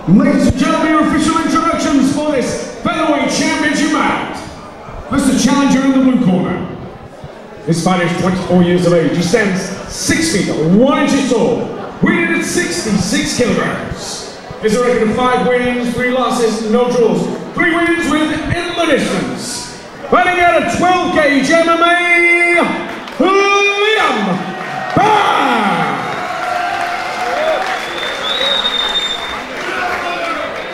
Ladies and gentlemen, your official introductions for this featherweight championship bout. First, the challenger in the blue corner. This fighter is 24 years of age. He stands 6 feet 1 inch tall, weighted at 66 kilograms. His record of 5 wins, 3 losses, no draws, 3 wins with in the distance. Fighting out of 12 gauge MMA, Liam Burke.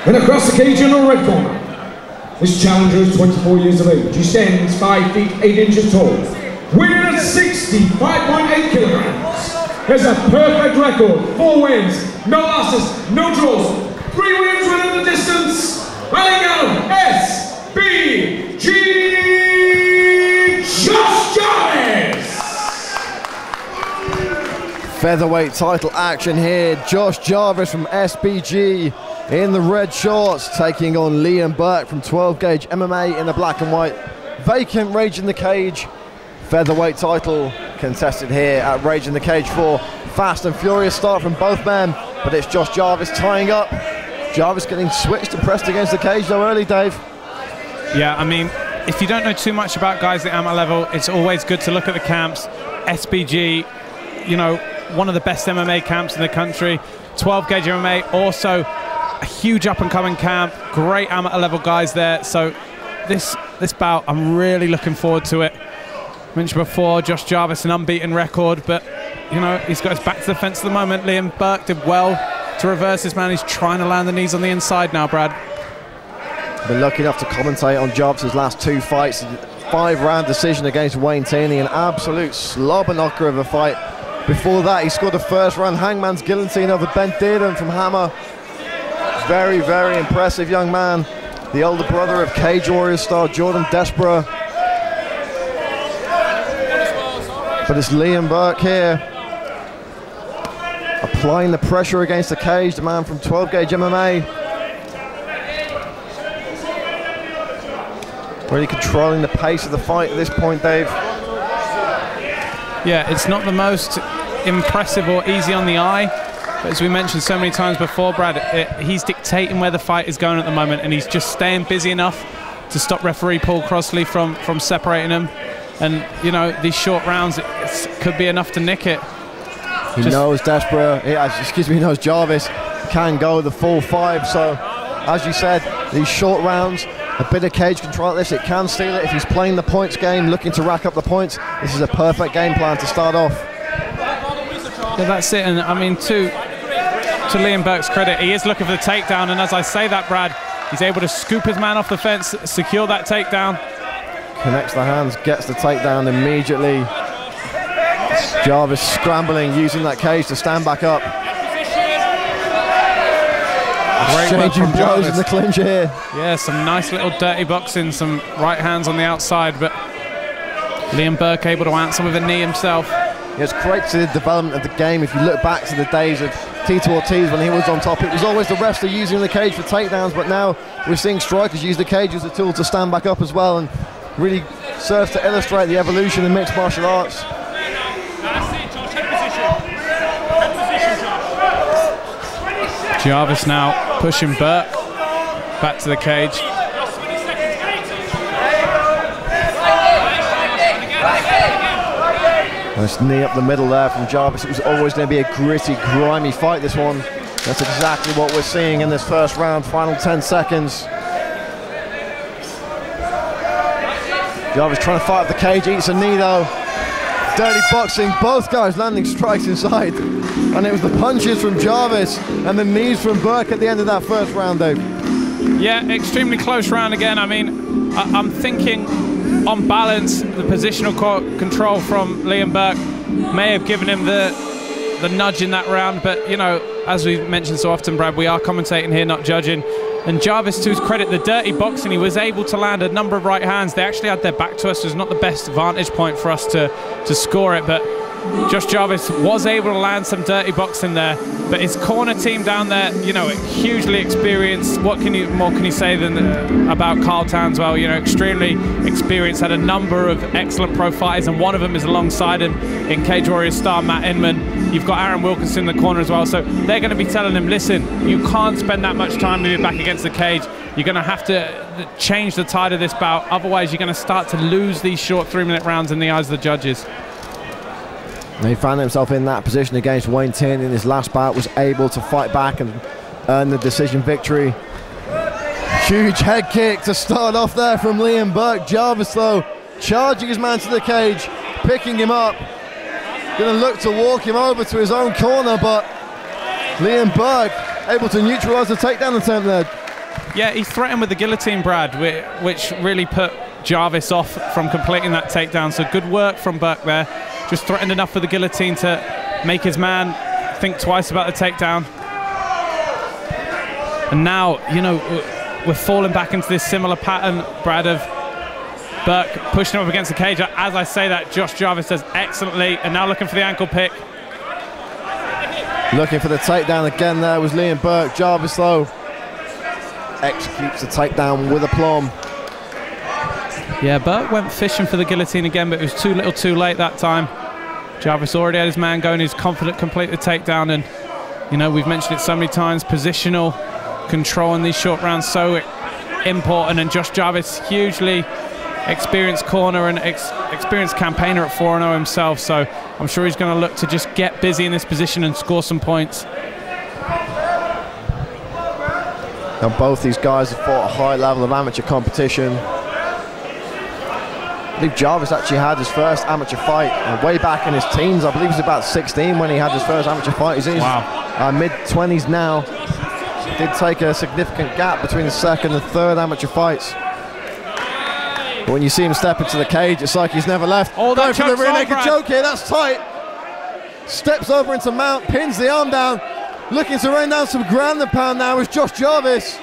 And across the cage in the red corner, this challenger is 24 years of age. He stands 5 feet 8 inches tall, weighted at 65.8 kilograms. Has a perfect record, 4 wins, no losses, no draws, 3 wins within the distance. Fighting out of SBG, Jarvis. Featherweight title action here. Josh Jarvis from SBG in the red shorts, taking on Liam Burke from 12 gauge MMA in the black and white. Vacant Rage in the Cage featherweight title contested here at Rage in the Cage 4. Fast and furious start from both men, but it's Josh Jarvis tying up. Jarvis getting switched and pressed against the cage though early, Dave. Yeah, I mean, if you don't know too much about guys at amateur level, it's always good to look at the camps. SBG, you know, one of the best MMA camps in the country. 12 gauge MMA, also a huge up-and-coming camp. Great amateur level guys there. So this bout, I'm really looking forward to it. Mentioned before, Josh Jarvis, an unbeaten record, but you know, he's got his back to the fence at the moment. Liam Burke did well to reverse this man. He's trying to land the knees on the inside now, Brad. Been lucky enough to commentate on Jarvis' last 2 fights. 5-round decision against Wayne Tierney, an absolute slobber knocker of a fight. Before that, he scored a first-round hangman's guillotine over Ben Dearden from Hammer. Very, very impressive young man. The older brother of Cage Warriors star Jordan Desborough. But it's Liam Burke here, applying the pressure against the cage, the man from 12 gauge MMA. Really controlling the pace of the fight at this point, Dave. Yeah, it's not the most impressive or easy on the eye, but as we mentioned so many times before, Brad, he's dictating where the fight is going at the moment, and he's just staying busy enough to stop referee Paul Crossley from separating him. And you know, these short rounds, it could be enough to nick it. He knows Desborough, he knows Jarvis can go the full 5. So, as you said, these short rounds, a bit of cage control at this, it can steal it. If he's playing the points game, looking to rack up the points, this is a perfect game plan to start off. Yeah, that's it. And I mean, to Liam Burke's credit, he is looking for the takedown. And as I say that, Brad, he's able to scoop his man off the fence, secure that takedown. Connects the hands, gets the takedown immediately. Jarvis scrambling, using that cage to stand back up. Exchanging blows in the clinch here. Yeah, some nice little dirty boxing, some right hands on the outside, but Liam Burke able to answer with a knee himself. Yeah, it's great to see the development of the game. If you look back to the days of Tito Ortiz when he was on top, it was always the wrestler using the cage for takedowns, but now we're seeing strikers use the cage as a tool to stand back up as well, and really serves to illustrate the evolution in mixed martial arts. Jarvis now pushing Burke back to the cage. Nice knee up the middle there from Jarvis. It was always going to be a gritty, grimy fight, this one. That's exactly what we're seeing in this first round, final 10 seconds. Jarvis trying to fight up the cage, eats a knee though. Dirty boxing, both guys landing strikes inside. And it was the punches from Jarvis and the knees from Burke at the end of that first round, Dave. Yeah, extremely close round again. I mean, I'm thinking on balance, the positional control from Liam Burke may have given him the nudge in that round, but you know, as we've mentioned so often, Brad, we are commentating here, not judging. And Jarvis, to his credit, the dirty boxing, he was able to land a number of right hands. They actually had their back to us. It was not the best vantage point for us to score it, but Josh Jarvis was able to land some dirty boxing there, but his corner team down there, you know, hugely experienced. What more can you say than about Carl Townswell? You know, extremely experienced, had a number of excellent pro fighters, and one of them is alongside him in Cage Warriors star Matt Inman. You've got Aaron Wilkinson in the corner as well, so they're going to be telling him, listen, you can't spend that much time with your back against the cage. You're going to have to change the tide of this bout, otherwise you're going to start to lose these short 3-minute rounds in the eyes of the judges. He found himself in that position against Wayne Tierney in his last bout, was able to fight back and earn the decision victory. Huge head kick to start off there from Liam Burke. Jarvis, though, charging his man to the cage, picking him up. Going to look to walk him over to his own corner, but Liam Burke able to neutralise the takedown attempt there. Yeah, he threatened with the guillotine, Brad, which really put Jarvis off from completing that takedown. So good work from Burke there. Just threatened enough for the guillotine to make his man think twice about the takedown. And now, you know, we're falling back into this similar pattern, Brad, of Burke pushing him up against the cage. As I say that, Josh Jarvis does excellently, and now looking for the ankle pick. Looking for the takedown again there was Liam Burke. Jarvis, though, executes the takedown with aplomb. Yeah, Burke went fishing for the guillotine again, but it was too little too late that time. Jarvis already had his man going, he's confident to complete the takedown, and you know, we've mentioned it so many times, positional control in these short rounds so important, and Josh Jarvis, hugely experienced corner and experienced campaigner at 4-0 himself, so I'm sure he's going to look to just get busy in this position and score some points. Now both these guys have fought a high level of amateur competition. I believe Jarvis actually had his first amateur fight way back in his teens. I believe he was about 16 when he had his first amateur fight. He's in his mid-20s now. Did take a significant gap between the second and third amateur fights. But when you see him step into the cage, it's like he's never left. Oh, going for the rear naked choke here, that's tight. Steps over into mount, pins the arm down. Looking to rain down some ground and pound now is Josh Jarvis.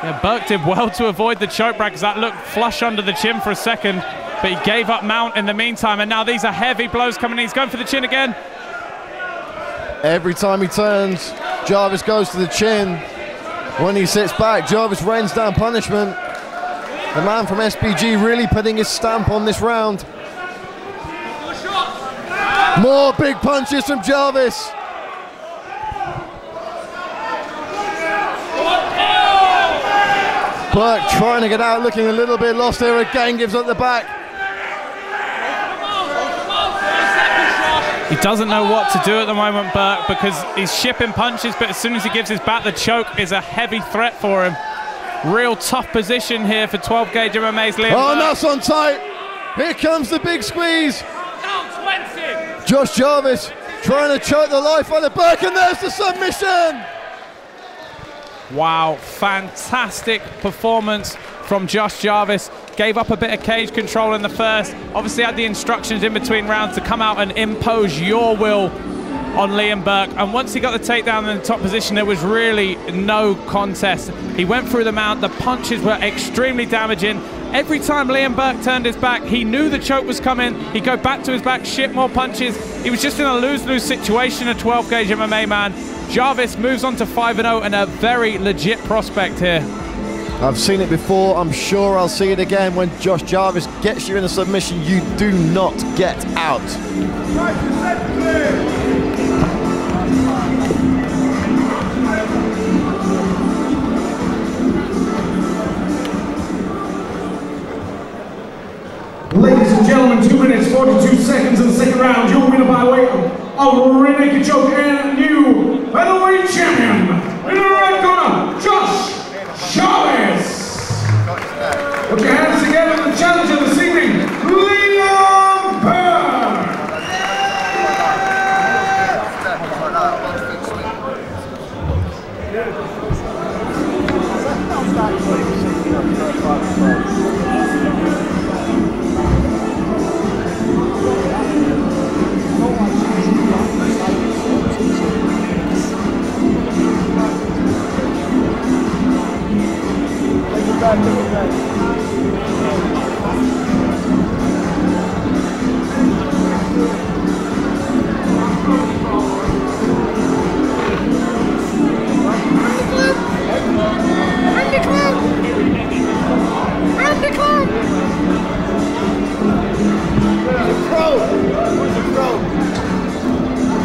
Yeah, Burke did well to avoid the choke break because that looked flush under the chin for a second, but he gave up mount in the meantime, and now these are heavy blows coming in. He's going for the chin again. Every time he turns, Jarvis goes to the chin. When he sits back, Jarvis rains down punishment. The man from SBG really putting his stamp on this round. More big punches from Jarvis. Burke trying to get out, looking a little bit lost here. Again, gives up the back. He doesn't know what to do at the moment, Burke, because he's shipping punches, but as soon as he gives his back, the choke is a heavy threat for him. Real tough position here for 12 gauge MMA's Liam Burke. That's on tight. Here comes the big squeeze. Josh Jarvis trying to choke the life out of Burke, and there's the submission. Wow, fantastic performance from Josh Jarvis. Gave up a bit of cage control in the first. Obviously had the instructions in between rounds to come out and impose your will on Liam Burke. And once he got the takedown in the top position, there was really no contest. He went through the mount. The punches were extremely damaging. Every time Liam Burke turned his back, he knew the choke was coming. He'd go back to his back, ship more punches. He was just in a lose-lose situation, a 12 gauge MMA man. Jarvis moves on to 5-0 and a very legit prospect here. I've seen it before, I'm sure I'll see it again. When Josh Jarvis gets you in a submission, you do not get out. Ladies and gentlemen, 2 minutes, 42 seconds in the second round. Your winner by way of a rear naked choke and